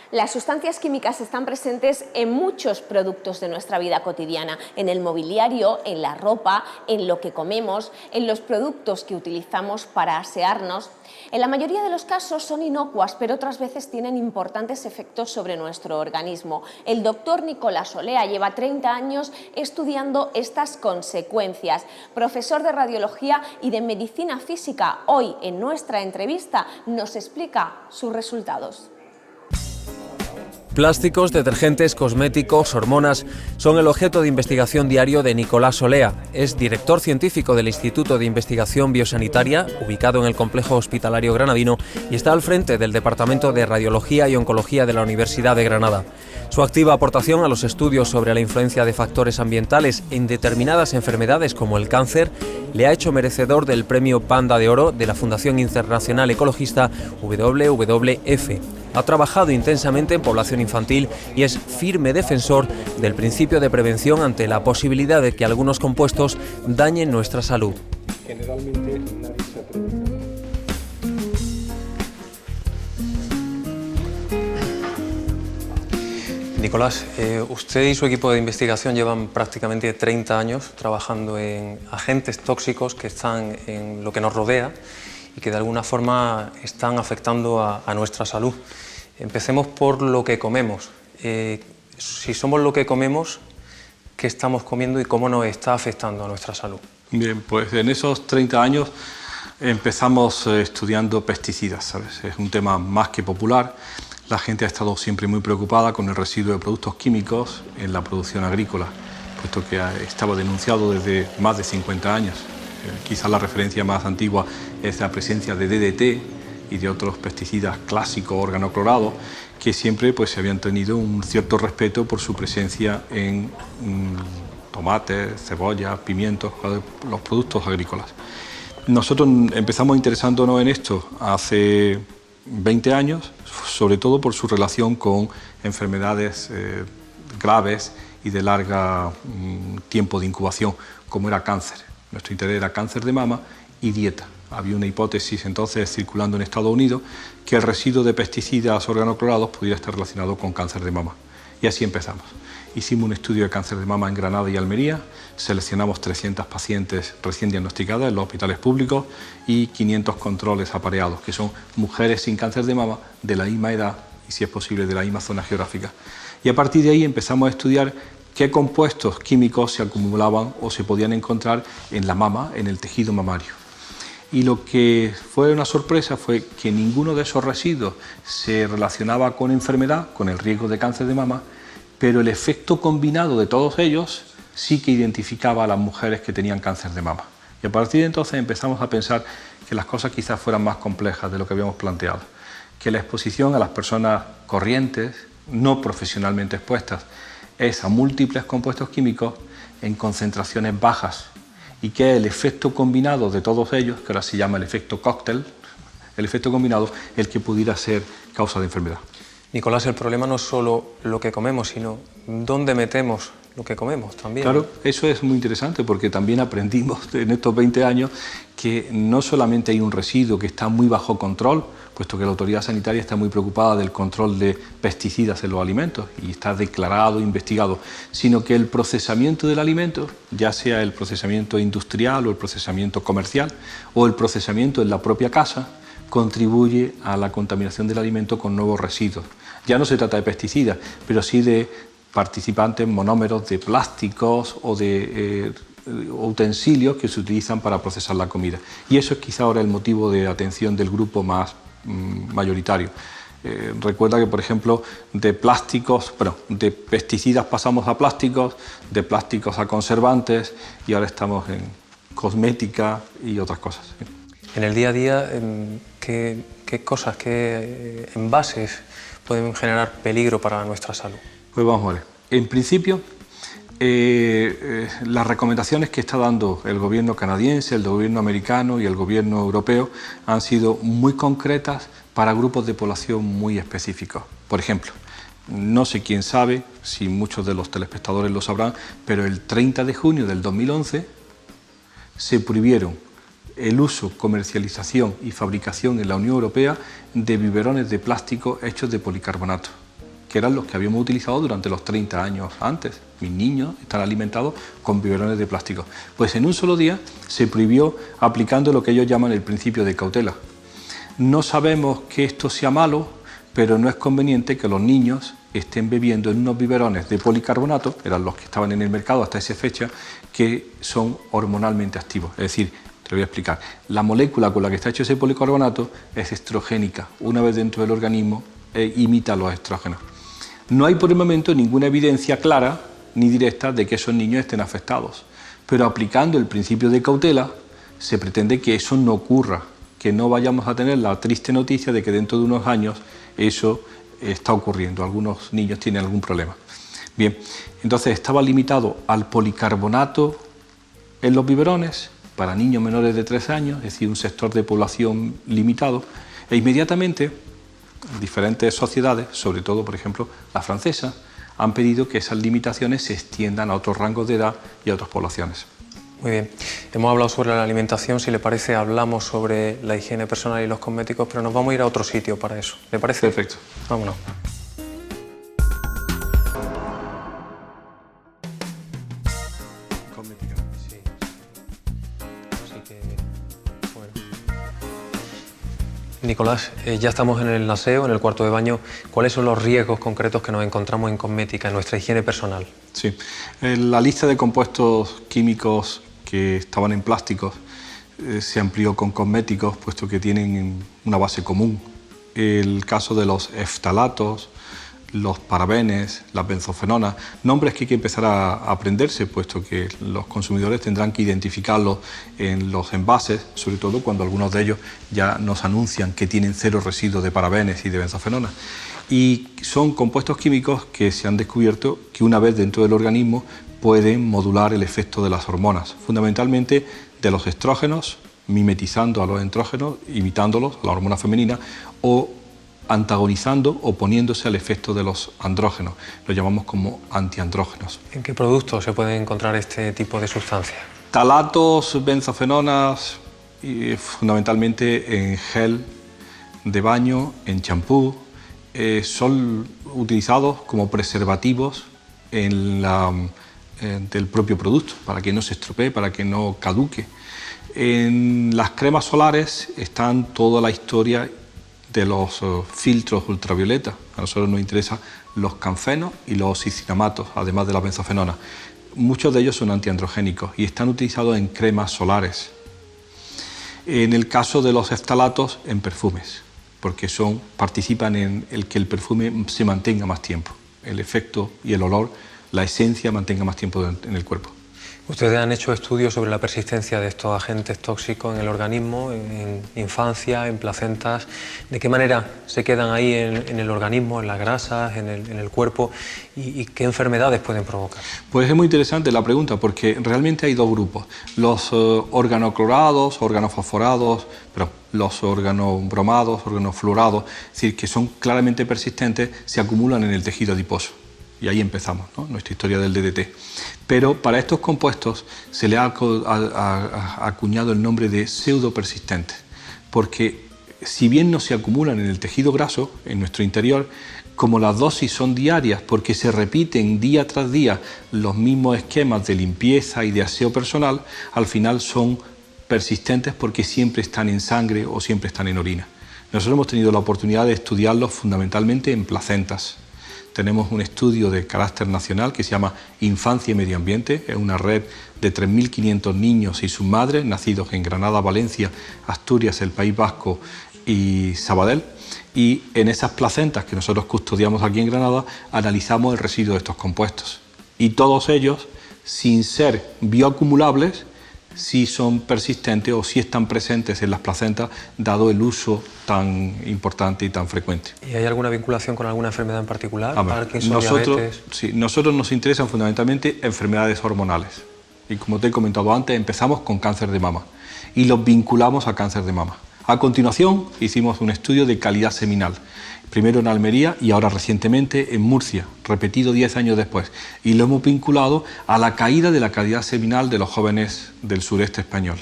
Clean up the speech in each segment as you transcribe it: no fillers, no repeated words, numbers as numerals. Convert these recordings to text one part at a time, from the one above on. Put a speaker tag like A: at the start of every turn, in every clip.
A: Las sustancias químicas están presentes en muchos productos de nuestra vida cotidiana, en el mobiliario, en la ropa, en lo que comemos, en los productos que utilizamos para asearnos. En la mayoría de los casos son inocuas, pero otras veces tienen importantes efectos sobre nuestro organismo. El doctor Nicolás Olea lleva 30 años estudiando estas consecuencias. Profesor de radiología y de medicina física, hoy en nuestra entrevista nos explica sus resultados.
B: Plásticos, detergentes, cosméticos, hormonas son el objeto de investigación diario de Nicolás Olea. Es director científico del Instituto de Investigación Biosanitaria, ubicado en el Complejo Hospitalario Granadino, y está al frente del Departamento de Radiología y Oncología de la Universidad de Granada. Su activa aportación a los estudios sobre la influencia de factores ambientales en determinadas enfermedades como el cáncer le ha hecho merecedor del Premio Panda de Oro de la Fundación Internacional Ecologista WWF. Ha trabajado intensamente en población infantil y es firme defensor del principio de prevención ante la posibilidad de que algunos compuestos dañen nuestra salud.
C: Generalmente nadie se pregunta.
B: Nicolás, usted y su equipo de investigación llevan prácticamente 30 años trabajando en agentes tóxicos que están en lo que nos rodea y que de alguna forma están afectando a nuestra salud. Empecemos por lo que comemos. Si somos lo que comemos, ¿qué estamos comiendo y cómo nos está afectando a nuestra salud?
C: Bien, pues en esos 30 años empezamos estudiando pesticidas, ¿sabes? Es un tema más que popular. La gente ha estado siempre muy preocupada con el residuo de productos químicos en la producción agrícola, puesto que estaba denunciado desde más de 50 años. Quizás la referencia más antigua es la presencia de DDT y de otros pesticidas clásicos organoclorados que siempre pues, se habían tenido un cierto respeto por su presencia en tomates, cebollas, pimientos, los productos agrícolas. Nosotros empezamos interesándonos en esto hace 20 años, sobre todo por su relación con enfermedades graves y de largo tiempo de incubación, como era cáncer. Nuestro interés era cáncer de mama y dieta. Había una hipótesis entonces circulando en Estados Unidos que el residuo de pesticidas organoclorados pudiera estar relacionado con cáncer de mama. Y así empezamos. Hicimos un estudio de cáncer de mama en Granada y Almería, seleccionamos 300 pacientes recién diagnosticadas en los hospitales públicos y 500 controles apareados, que son mujeres sin cáncer de mama de la misma edad y, si es posible, de la misma zona geográfica. Y a partir de ahí empezamos a estudiar qué compuestos químicos se acumulaban o se podían encontrar en la mama, en el tejido mamario. Y lo que fue una sorpresa fue que ninguno de esos residuos se relacionaba con enfermedad, con el riesgo de cáncer de mama, pero el efecto combinado de todos ellos sí que identificaba a las mujeres que tenían cáncer de mama. Y a partir de entonces empezamos a pensar que las cosas quizás fueran más complejas de lo que habíamos planteado, que la exposición a las personas corrientes, no profesionalmente expuestas, es a múltiples compuestos químicos en concentraciones bajas y que el efecto combinado de todos ellos, que ahora se llama el efecto cóctel, el efecto combinado, el que pudiera ser causa de enfermedad.
B: Nicolás, el problema no es solo lo que comemos, sino dónde metemos lo que comemos también.
C: Claro, eso es muy interesante porque también aprendimos en estos 20 años que no solamente hay un residuo que está muy bajo control, puesto que la autoridad sanitaria está muy preocupada del control de pesticidas en los alimentos y está declarado, investigado, sino que el procesamiento del alimento, ya sea el procesamiento industrial o el procesamiento comercial o el procesamiento en la propia casa, contribuye a la contaminación del alimento con nuevos residuos. Ya no se trata de pesticidas, pero sí de participantes monómeros de plásticos o de utensilios que se utilizan para procesar la comida. Y eso es quizá ahora el motivo de atención del grupo más mayoritario. Recuerda que, por ejemplo, de pesticidas pasamos a plásticos, de plásticos a conservantes y ahora estamos en cosmética y otras cosas.
B: En el día a día, ¿qué cosas, qué envases pueden generar peligro para nuestra salud?
C: Pues vamos a ver. En principio, las recomendaciones que está dando el gobierno canadiense, el gobierno americano y el gobierno europeo han sido muy concretas para grupos de población muy específicos. Por ejemplo, no sé quién sabe, si muchos de los telespectadores lo sabrán, pero el 30 de junio del 2011 se prohibieron el uso, comercialización y fabricación en la Unión Europea de biberones de plástico hechos de policarbonato. que eran los que habíamos utilizado durante los 30 años antes. Mis niños están alimentados con biberones de plástico. Pues en un solo día se prohibió aplicando lo que ellos llaman el principio de cautela. No sabemos que esto sea malo, pero no es conveniente que los niños estén bebiendo en unos biberones de policarbonato, eran los que estaban en el mercado hasta esa fecha, que son hormonalmente activos. Es decir, te lo voy a explicar, la molécula con la que está hecho ese policarbonato es estrogénica. Una vez dentro del organismo imita los estrógenos. No hay por el momento ninguna evidencia clara ni directa de que esos niños estén afectados, pero aplicando el principio de cautela se pretende que eso no ocurra, que no vayamos a tener la triste noticia de que dentro de unos años eso está ocurriendo, algunos niños tienen algún problema. Bien, entonces estaba limitado al policarbonato en los biberones para niños menores de 3 años, es decir, un sector de población limitado, e inmediatamente diferentes sociedades, sobre todo, por ejemplo, la francesa, han pedido que esas limitaciones se extiendan a otros rangos de edad y a otras poblaciones.
B: Muy bien, hemos hablado sobre la alimentación, si le parece hablamos sobre la higiene personal y los cosméticos, pero nos vamos a ir a otro sitio para eso, ¿le parece?
C: Perfecto.
B: Vámonos. Sí. Así que, bueno. Nicolás, ya estamos en el aseo, en el cuarto de baño. ¿Cuáles son los riesgos concretos que nos encontramos en cosmética, en nuestra higiene personal?
C: Sí, la lista de compuestos químicos que estaban en plásticos se amplió con cosméticos, puesto que tienen una base común. El caso de los eftalatos, los parabenes, las benzofenonas, nombres que hay que empezar a aprenderse, puesto que los consumidores tendrán que identificarlos en los envases, sobre todo cuando algunos de ellos ya nos anuncian que tienen 0 residuos de parabenes y de benzofenonas. Y son compuestos químicos que se han descubierto que una vez dentro del organismo pueden modular el efecto de las hormonas, fundamentalmente de los estrógenos, mimetizando a los estrógenos, imitándolos, a la hormona femenina, o antagonizando, oponiéndose al efecto de los andrógenos. Lo llamamos como antiandrógenos.
B: ¿En qué productos se puede encontrar este tipo de sustancias?
C: Talatos, benzofenonas, fundamentalmente en gel de baño, en champú, son utilizados como preservativos del propio producto, para que no se estropee, para que no caduque. En las cremas solares están toda la historia de los filtros ultravioleta. A nosotros nos interesan los canfenos y los iscinamatos, además de las benzofenonas. Muchos de ellos son antiandrogénicos y están utilizados en cremas solares. En el caso de los eftalatos, en perfumes, porque participan en el que el perfume se mantenga más tiempo. El efecto y el olor, la esencia mantenga más tiempo en el cuerpo.
B: Ustedes han hecho estudios sobre la persistencia de estos agentes tóxicos en el organismo, en infancia, en placentas. ¿De qué manera se quedan ahí en el organismo, en las grasas, en el cuerpo? ¿Y qué enfermedades pueden provocar?
C: Pues es muy interesante la pregunta, porque realmente hay dos grupos. Los organoclorados, organofosforados, los organobromados, organofluorados, es decir, que son claramente persistentes, se acumulan en el tejido adiposo. Y ahí empezamos, ¿no?, nuestra historia del DDT. Pero para estos compuestos se le ha acuñado el nombre de pseudopersistentes, porque si bien no se acumulan en el tejido graso, en nuestro interior, como las dosis son diarias, porque se repiten día tras día los mismos esquemas de limpieza y de aseo personal, al final son persistentes porque siempre están en sangre o siempre están en orina. Nosotros hemos tenido la oportunidad de estudiarlos fundamentalmente en placentas. Tenemos un estudio de carácter nacional que se llama Infancia y Medio Ambiente. Es una red de 3.500 niños y sus madres, nacidos en Granada, Valencia, Asturias, el País Vasco y Sabadell. Y en esas placentas que nosotros custodiamos aquí en Granada, analizamos el residuo de estos compuestos. Y todos ellos, sin ser bioacumulables, sí son persistentes o sí están presentes en las placentas, dado el uso tan importante y tan frecuente.
B: ¿Y hay alguna vinculación con alguna enfermedad en particular?
C: Parkinson, diabetes. Sí, nosotros nos interesan fundamentalmente enfermedades hormonales. Y como te he comentado antes, empezamos con cáncer de mama y los vinculamos a cáncer de mama. A continuación hicimos un estudio de calidad seminal, primero en Almería y ahora recientemente en Murcia, repetido 10 años después, y lo hemos vinculado a la caída de la calidad seminal de los jóvenes del sureste español.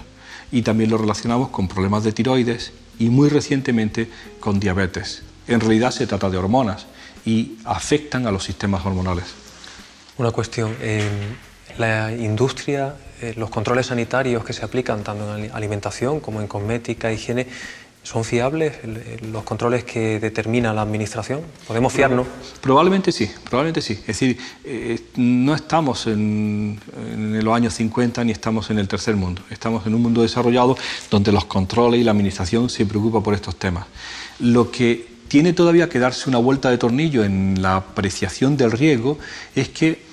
C: Y también lo relacionamos con problemas de tiroides y muy recientemente con diabetes. en realidad se trata de hormonas y afectan a los sistemas hormonales.
B: Una cuestión, la industria, los controles sanitarios que se aplican tanto en alimentación como en cosmética, higiene, ¿son fiables los controles que determina la administración? ¿Podemos fiarnos?
C: Probablemente sí, probablemente sí. Es decir, no estamos en los años 50 ni estamos en el tercer mundo. Estamos en un mundo desarrollado donde los controles y la administración se preocupan por estos temas. Lo que tiene todavía que darse una vuelta de tornillo en la apreciación del riesgo es que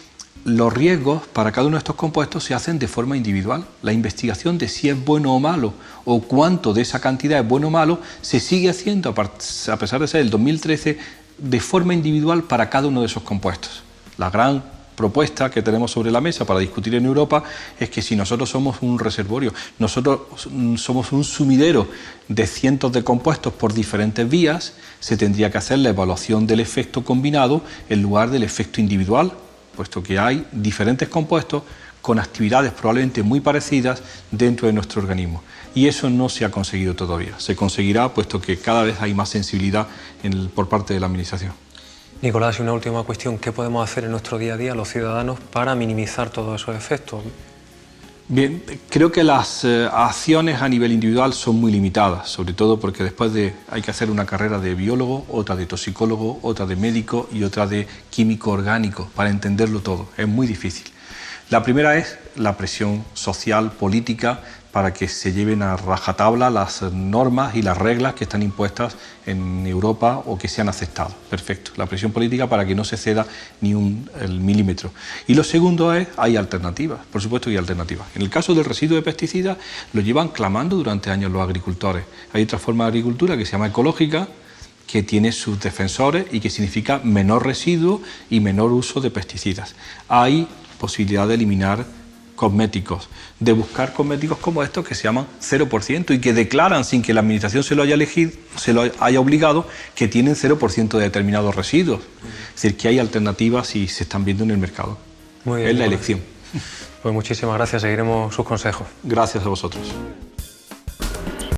C: los riesgos para cada uno de estos compuestos se hacen de forma individual. La investigación de si es bueno o malo o cuánto de esa cantidad es bueno o malo se sigue haciendo, a pesar de ser el 2013, de forma individual para cada uno de esos compuestos. La gran propuesta que tenemos sobre la mesa para discutir en Europa es que si nosotros somos un reservorio, nosotros somos un sumidero de cientos de compuestos por diferentes vías, se tendría que hacer la evaluación del efecto combinado en lugar del efecto individual, puesto que hay diferentes compuestos con actividades probablemente muy parecidas dentro de nuestro organismo. Y eso no se ha conseguido todavía. Se conseguirá puesto que cada vez hay más sensibilidad por parte de la Administración.
B: Nicolás, y una última cuestión, ¿qué podemos hacer en nuestro día a día los ciudadanos para minimizar todos esos efectos?
C: Bien, creo que las acciones a nivel individual son muy limitadas, sobre todo porque después hay que hacer una carrera de biólogo, otra de toxicólogo, otra de médico y otra de químico orgánico para entenderlo todo. Es muy difícil. La primera es la presión social, política, para que se lleven a rajatabla las normas y las reglas que están impuestas en Europa o que se han aceptado. Perfecto. La presión política para que no se ceda ni el milímetro. Y lo segundo es, hay alternativas. Por supuesto que hay alternativas. En el caso del residuo de pesticidas, lo llevan clamando durante años los agricultores. Hay otra forma de agricultura que se llama ecológica, que tiene sus defensores y que significa menor residuo y menor uso de pesticidas. Hay posibilidad de eliminar cosméticos, de buscar cosméticos como estos que se llaman 0% y que declaran sin que la administración se lo haya obligado que tienen 0% de determinados residuos. Es decir, que hay alternativas y se están viendo en el mercado.
B: Muy bien,
C: es la elección.
B: Pues muchísimas gracias, seguiremos sus consejos.
C: Gracias a vosotros.